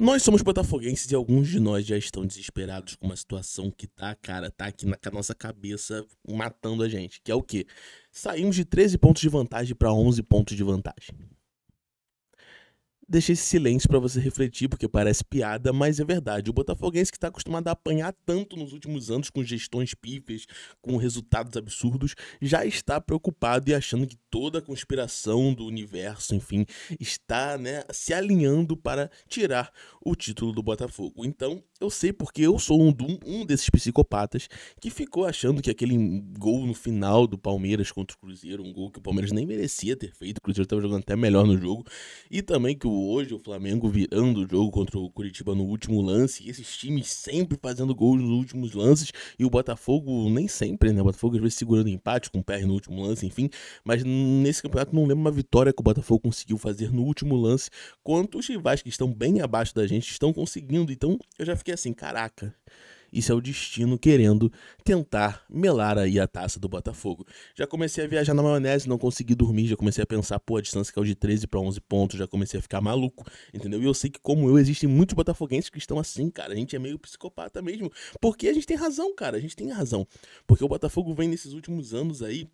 Nós somos botafoguenses e alguns de nós já estão desesperados com uma situação que tá aqui com a nossa cabeça matando a gente, que é o quê? Saímos de 13 pontos de vantagem para 11 pontos de vantagem. Deixei esse silêncio para você refletir, porque parece piada, mas é verdade. O botafoguense que está acostumado a apanhar tanto nos últimos anos com gestões pífias, com resultados absurdos, já está preocupado e achando que toda a conspiração do universo, enfim, está, né, se alinhando para tirar o título do Botafogo. Então, eu sei porque eu sou um desses psicopatas que ficou achando que aquele gol no final do Palmeiras contra o Cruzeiro, um gol que o Palmeiras nem merecia ter feito, o Cruzeiro estava jogando até melhor no jogo, e também que hoje o Flamengo virando o jogo contra o Curitiba no último lance, e esses times sempre fazendo gols nos últimos lances, e o Botafogo nem sempre, né? O Botafogo às vezes segurando empate com o PR no último lance, enfim, mas nesse campeonato não lembro uma vitória que o Botafogo conseguiu fazer no último lance, quanto os rivais que estão bem abaixo da gente estão conseguindo. Então eu já fiquei assim, caraca, isso é o destino querendo tentar melar aí a taça do Botafogo. Já comecei a viajar na maionese, não consegui dormir, já comecei a pensar, pô, a distância caiu de 13 para 11 pontos, já comecei a ficar maluco, entendeu? E eu sei que como eu, existem muitos botafoguenses que estão assim, cara, a gente é meio psicopata mesmo, porque a gente tem razão, cara, a gente tem razão, porque o Botafogo vem nesses últimos anos aí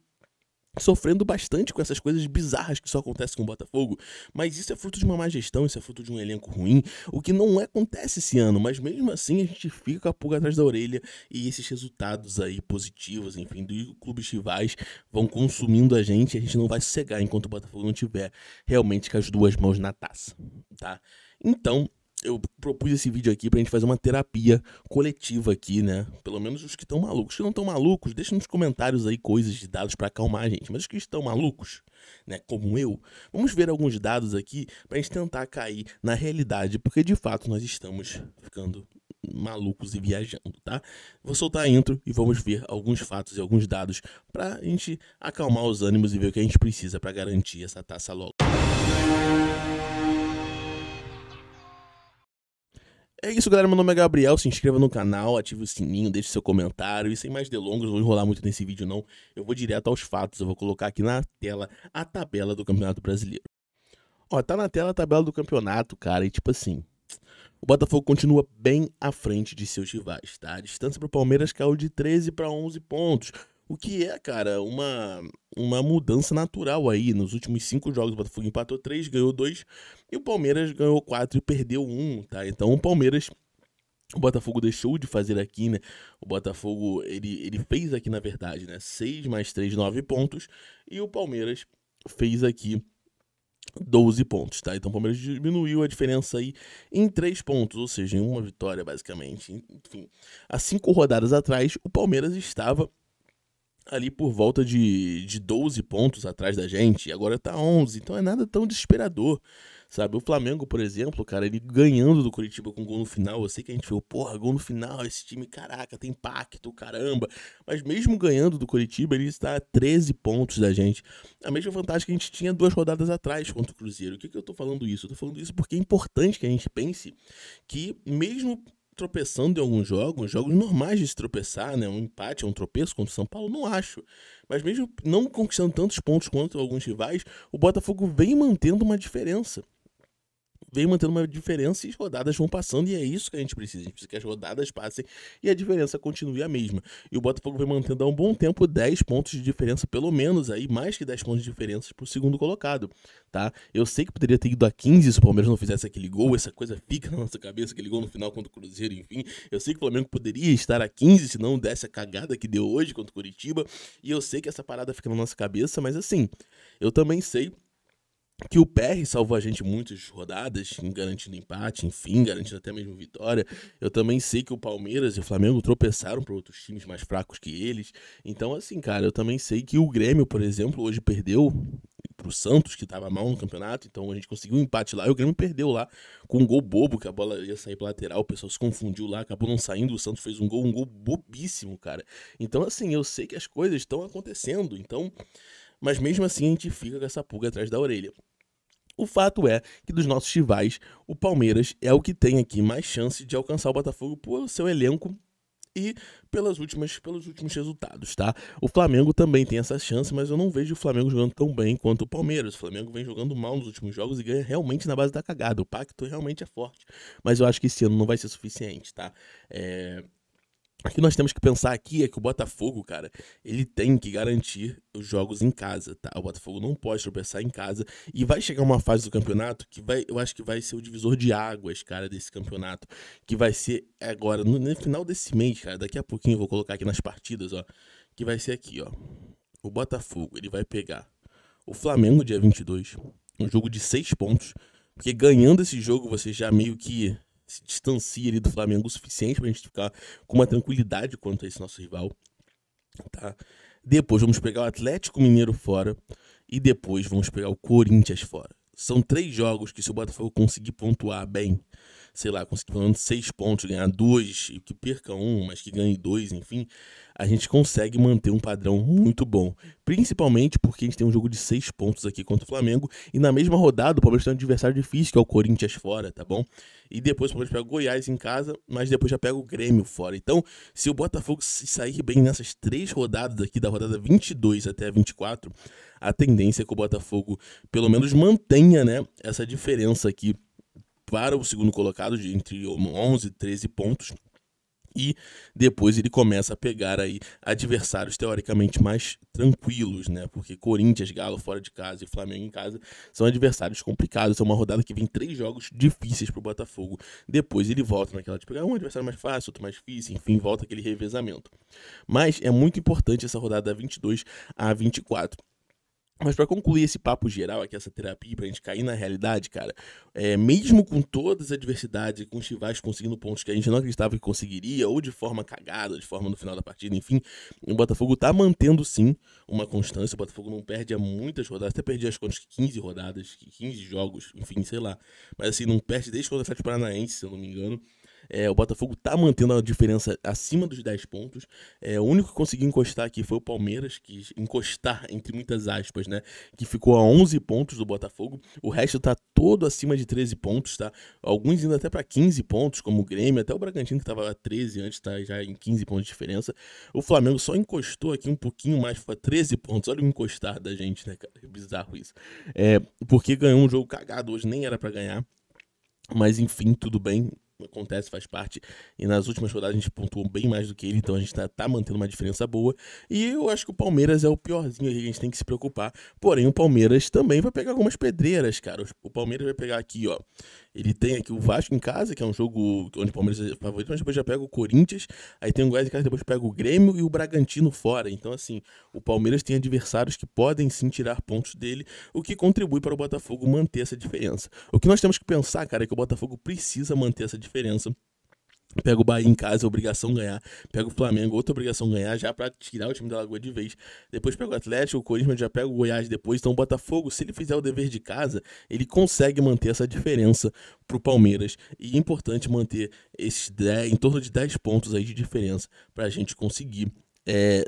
sofrendo bastante com essas coisas bizarras que só acontecem com o Botafogo, mas isso é fruto de uma má gestão, isso é fruto de um elenco ruim, o que não acontece esse ano, mas mesmo assim a gente fica com a pulga atrás da orelha e esses resultados aí positivos, enfim, dos clubes rivais vão consumindo a gente não vai cegar enquanto o Botafogo não tiver realmente com as duas mãos na taça, tá? Então, eu propus esse vídeo aqui pra gente fazer uma terapia coletiva aqui, né? Pelo menos os que estão malucos. Os que não estão malucos, deixa nos comentários aí coisas de dados pra acalmar a gente. Mas os que estão malucos, né, como eu, vamos ver alguns dados aqui pra gente tentar cair na realidade, porque de fato nós estamos ficando malucos e viajando, tá? Vou soltar a intro e vamos ver alguns fatos e alguns dados pra gente acalmar os ânimos e ver o que a gente precisa pra garantir essa taça logo. É isso, galera. Meu nome é Gabriel. Se inscreva no canal, ative o sininho, deixe seu comentário. E sem mais delongas, não vou enrolar muito nesse vídeo, não. Eu vou direto aos fatos. Eu vou colocar aqui na tela a tabela do Campeonato Brasileiro. Ó, tá na tela a tabela do campeonato, cara. E tipo assim, o Botafogo continua bem à frente de seus rivais, tá? A distância pro Palmeiras caiu de 13 para 11 pontos. O que é, cara, uma mudança natural aí. Nos últimos 5 jogos, o Botafogo empatou 3, ganhou 2. E o Palmeiras ganhou 4 e perdeu 1, tá? Então o Botafogo deixou de fazer aqui, né? O Botafogo, ele fez aqui, na verdade, né? 6 mais 3, 9 pontos. E o Palmeiras fez aqui 12 pontos, tá? Então o Palmeiras diminuiu a diferença aí em 3 pontos, ou seja, em uma vitória, basicamente. Enfim, há 5 rodadas atrás, o Palmeiras estava ali por volta de 12 pontos atrás da gente, e agora tá 11, então é nada tão desesperador, sabe? O Flamengo, por exemplo, cara, ele ganhando do Curitiba com gol no final, eu sei que a gente falou, porra, gol no final, esse time, caraca, tem impacto, caramba, mas mesmo ganhando do Curitiba, ele está a 13 pontos da gente, a mesma vantagem que a gente tinha 2 rodadas atrás contra o Cruzeiro. O que eu tô falando isso? Eu tô falando isso porque é importante que a gente pense que mesmo tropeçando em alguns jogos normais de se tropeçar, né? Um empate é um tropeço contra o São Paulo, não acho. Mas mesmo não conquistando tantos pontos quanto alguns rivais, o Botafogo vem mantendo uma diferença. E as rodadas vão passando, e é isso que a gente precisa. A gente precisa que as rodadas passem e a diferença continue a mesma. E o Botafogo vem mantendo há um bom tempo 10 pontos de diferença, pelo menos aí, mais que 10 pontos de diferença pro segundo colocado, tá? Eu sei que poderia ter ido a 15 se o Palmeiras não fizesse aquele gol, essa coisa fica na nossa cabeça, aquele gol no final contra o Cruzeiro, enfim. Eu sei que o Flamengo poderia estar a 15 se não desse a cagada que deu hoje contra o Curitiba, e eu sei que essa parada fica na nossa cabeça, mas assim, eu também sei que o PR salvou a gente muitas rodadas, garantindo empate, enfim, garantindo até mesmo vitória. Eu também sei que o Palmeiras e o Flamengo tropeçaram para outros times mais fracos que eles. Então, assim, cara, eu também sei que o Grêmio, por exemplo, hoje perdeu pro Santos, que tava mal no campeonato. Então a gente conseguiu um empate lá e o Grêmio perdeu lá com um gol bobo, que a bola ia sair pra lateral, o pessoal se confundiu lá, acabou não saindo, o Santos fez um gol bobíssimo, cara. Então, assim, eu sei que as coisas estão acontecendo, então... Mas mesmo assim a gente fica com essa pulga atrás da orelha. O fato é que dos nossos rivais, o Palmeiras é o que tem aqui mais chance de alcançar o Botafogo por seu elenco e pelos últimos resultados, tá? O Flamengo também tem essa chance, mas eu não vejo o Flamengo jogando tão bem quanto o Palmeiras. O Flamengo vem jogando mal nos últimos jogos e ganha realmente na base da cagada. O pacto realmente é forte, mas eu acho que esse ano não vai ser suficiente, tá? O que nós temos que pensar aqui é que o Botafogo, cara, ele tem que garantir os jogos em casa, tá? O Botafogo não pode tropeçar em casa e vai chegar uma fase do campeonato que eu acho que vai ser o divisor de águas, cara, desse campeonato, que vai ser agora, no final desse mês, cara, daqui a pouquinho eu vou colocar aqui nas partidas, ó, que vai ser aqui, ó. O Botafogo, ele vai pegar o Flamengo dia 22, um jogo de 6 pontos, porque ganhando esse jogo você já meio que se distancia ali do Flamengo o suficiente pra gente ficar com uma tranquilidade quanto a esse nosso rival, tá? Depois vamos pegar o Atlético Mineiro fora e depois vamos pegar o Corinthians fora. São 3 jogos que se o Botafogo conseguir pontuar bem, sei lá, conseguir pelo menos 6 pontos, ganhar 2, e que perca 1, mas que ganhe 2, enfim, a gente consegue manter um padrão muito bom. Principalmente porque a gente tem um jogo de 6 pontos aqui contra o Flamengo e na mesma rodada o Palmeiras tem um adversário difícil, que é o Corinthians fora, tá bom? E depois o Palmeiras pega o Goiás em casa, mas depois já pega o Grêmio fora. Então, se o Botafogo se sair bem nessas 3 rodadas aqui, da rodada 22 até a 24, a tendência é que o Botafogo pelo menos mantenha, né, essa diferença aqui para o segundo colocado de entre 11 e 13 pontos. E depois ele começa a pegar aí adversários teoricamente mais tranquilos, né? Porque Corinthians, Galo fora de casa e Flamengo em casa são adversários complicados. É uma rodada que vem 3 jogos difíceis pro Botafogo. Depois ele volta naquela de pegar um adversário mais fácil, outro mais difícil, enfim, volta aquele revezamento. Mas é muito importante essa rodada 22 a 24. Mas pra concluir esse papo geral aqui, essa terapia, pra gente cair na realidade, cara, mesmo com todas as adversidades, com os rivais conseguindo pontos que a gente não acreditava que conseguiria, ou de forma cagada, de forma no final da partida, enfim, o Botafogo tá mantendo sim uma constância. O Botafogo não perde há muitas rodadas, até perdi as contas, 15 rodadas, 15 jogos, enfim, sei lá. Mas assim, não perde desde quando o Atlético Paranaense, se eu não me engano. O Botafogo tá mantendo a diferença acima dos 10 pontos. O único que conseguiu encostar aqui foi o Palmeiras, que encostar, entre muitas aspas, né? Que ficou a 11 pontos do Botafogo. O resto tá todo acima de 13 pontos, tá? Alguns indo até para 15 pontos, como o Grêmio, até o Bragantino, que tava a 13 antes, tá já em 15 pontos de diferença. O Flamengo só encostou aqui um pouquinho mais, foi 13 pontos. Olha o encostar da gente, né, cara? É bizarro isso. Porque ganhou um jogo cagado hoje, nem era para ganhar. Mas enfim, tudo bem. Acontece, faz parte. E nas últimas rodadas a gente pontuou bem mais do que ele, então a gente tá mantendo uma diferença boa. E eu acho que o Palmeiras é o piorzinho aqui que a gente tem que se preocupar. Porém, o Palmeiras também vai pegar algumas pedreiras, cara. O Palmeiras vai pegar aqui, ó. Ele tem aqui o Vasco em casa, que é um jogo onde o Palmeiras é favorito, mas depois já pega o Corinthians. Aí tem o Goiás em casa, depois pega o Grêmio e o Bragantino fora. Então, assim, o Palmeiras tem adversários que podem sim tirar pontos dele, o que contribui para o Botafogo manter essa diferença. O que nós temos que pensar, cara, é que o Botafogo precisa manter essa diferença. Pega o Bahia em casa, é obrigação ganhar. Pega o Flamengo, outra obrigação ganhar, já pra tirar o time da Lagoa de vez. Depois pega o Atlético, o Corinthians já pega o Goiás depois. Então o Botafogo, se ele fizer o dever de casa, ele consegue manter essa diferença pro Palmeiras. E é importante manter esses 10, em torno de 10 pontos aí de diferença pra gente conseguir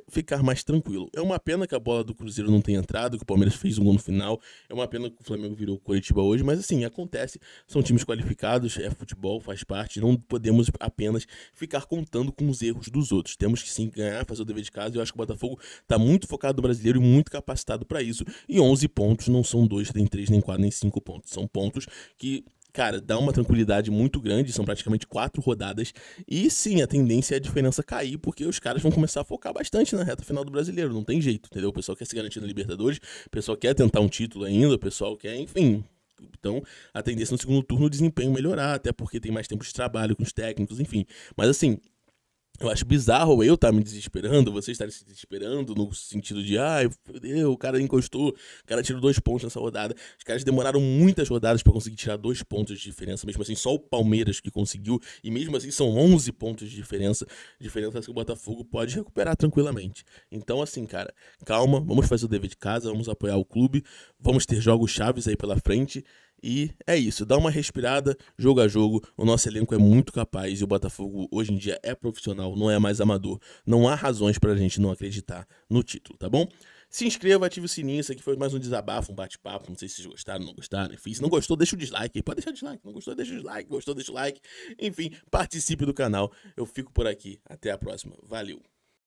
ficar mais tranquilo. É uma pena que a bola do Cruzeiro não tenha entrado, que o Palmeiras fez um gol no final. É uma pena que o Flamengo virou o Coritiba hoje, mas assim, acontece. São times qualificados, é futebol, faz parte. Não podemos apenas ficar contando com os erros dos outros. Temos que sim ganhar, fazer o dever de casa. Eu acho que o Botafogo está muito focado no brasileiro e muito capacitado para isso. E 11 pontos não são 2, nem 3, nem 4, nem 5 pontos. São pontos que, cara, dá uma tranquilidade muito grande, são praticamente 4 rodadas, e sim, a tendência é a diferença cair, porque os caras vão começar a focar bastante na reta final do brasileiro, não tem jeito, entendeu? O pessoal quer se garantir na Libertadores, o pessoal quer tentar um título ainda, o pessoal quer, enfim. Então, a tendência no segundo turno é o desempenho melhorar, até porque tem mais tempo de trabalho com os técnicos, enfim. Mas assim, eu acho bizarro eu estar me desesperando, vocês estarem se desesperando, no sentido de, fudeu, o cara encostou, o cara tirou 2 pontos nessa rodada. Os caras demoraram muitas rodadas para conseguir tirar 2 pontos de diferença, mesmo assim, só o Palmeiras que conseguiu, e mesmo assim são 11 pontos de diferença que o Botafogo pode recuperar tranquilamente. Então, assim, cara, calma, vamos fazer o dever de casa, vamos apoiar o clube, vamos ter jogos chaves aí pela frente, E é isso, dá uma respirada, jogo a jogo. O nosso elenco é muito capaz e o Botafogo hoje em dia é profissional, não é mais amador. Não há razões pra gente não acreditar no título, tá bom? Se inscreva, ative o sininho. Isso aqui foi mais um desabafo, um bate-papo. Não sei se vocês gostaram, não gostaram. Enfim, se não gostou, deixa o dislike aí. Pode deixar o dislike. Não gostou, deixa o dislike. Gostou, deixa o like. Enfim, participe do canal. Eu fico por aqui. Até a próxima. Valeu.